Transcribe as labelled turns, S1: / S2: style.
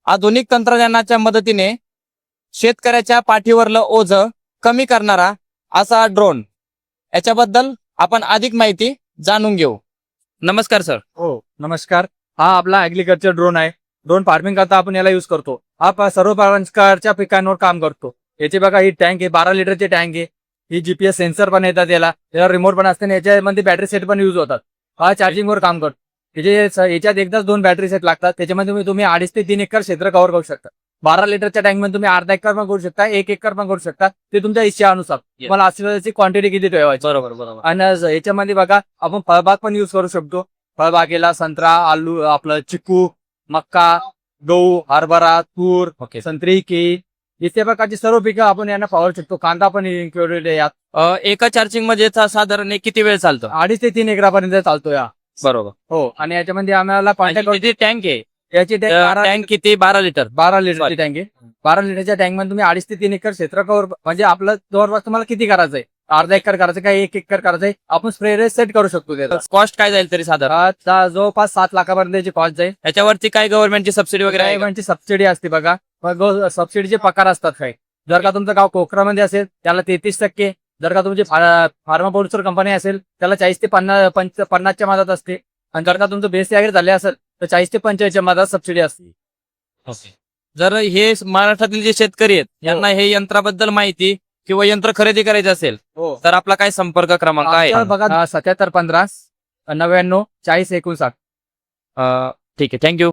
S1: आधुनिक तंत्रज्ञानाच्या मदतीने शेतकऱ्याच्या पाठीवरलं ओझं कमी करणारा असा ड्रोन, याच्याबद्दल आपण अधिक माहिती जाणून घेऊ. नमस्कार सर.
S2: हो नमस्कार. हा आपला ऍग्रिकल्चर ड्रोन आहे. ड्रोन फार्मिंग करता आपण याला युज करतो. हा सर्व प्रकारच्या पिकांवर काम करतो. याचे बघा ही टँक आहे, 12 लिटरची टँक आहे. ही जीपीएस सेन्सर पण येतात, याला रिमोट पण असते. याच्यामध्ये बॅटरी सेट पण युज होतात. हा चार्जिंग वर काम करतो. याच्यात एकदाच 2 बॅटरी सेट लागतात. त्याच्यामध्ये तुम्ही 2.5 ते 3 एकर क्षेत्र कव्हर करू शकता. 12 लिटरच्या टँक मध्ये तुम्ही अर्धा एकर पण करू शकता, 1 एकर पण करू शकता. ते तुमच्या इच्छेनुसार तुम्हाला असल्याची क्वांटिटी किती ठेवायची.
S1: बरोबर.
S2: आणि याच्यामध्ये बघा आपण फळबाग पण युज करू शकतो. फळबागेला संत्रा, आलू, आपलं चिकू, मक्का, गहू, हरभरा, तूर, संत्री, केळी इत्यादी प्रकारची सर्व पिकं आपण यांना पावरू शकतो. कांदा पण इन्क्लुडेड आहे यात.
S1: एका चार्जिंग मध्ये साधारण किती वेळ चालतो?
S2: 2.5 ते 3 एकरापर्यंत चालतो या.
S1: बरोबर.
S2: हो. आणि याच्यामध्ये आम्हाला कॉन्टॅक्ट
S1: टँक आहे
S2: याची
S1: टँक किती? 12 लिटर.
S2: 12 लिटरची टँक आहे. 12 लिटरच्या टँक मध्ये तुम्ही 2.5 ते 3 एकर क्षेत्र कव्हर, म्हणजे आपलं जवळपास तुम्हाला किती करायचंय, अर्धा एकर करायचं काय 1 एकर करायचंय, आपण स्प्रे रेट सेट करू शकतो. त्याचा
S1: कॉस्ट काय जाईल तरी साधारण?
S2: जवळपास 7 लाखापर्यंत याची कॉस्ट जाईल.
S1: याच्यावरती काय गव्हर्नमेंटची सबसिडी वगैरे आहे?
S2: गव्हर्नमेंटची सबसिडी असते बघा. मग सबसिडीचे प्रकार असतात काही. जर का तुमचं गाव कोकरामध्ये असेल त्याला 33%, जर का तुमची फार्मा प्रोड्युसर कंपनी असेल त्याला 40 ते 50च्या मदत असते. आणि जर का तुमचं बेस वगैरे झाले असेल तर 40 ते 45च्या मदत सबसिडी असते.
S1: जर हे महाराष्ट्रातील जे शेतकरी आहेत यांना हे यंत्राबद्दल माहिती किंवा यंत्र खरेदी करायचे असेल तर आपला काय संपर्क क्रमांक आहे?
S2: बघा 7715 99 40 59.
S1: ठीक आहे, थँक्यू.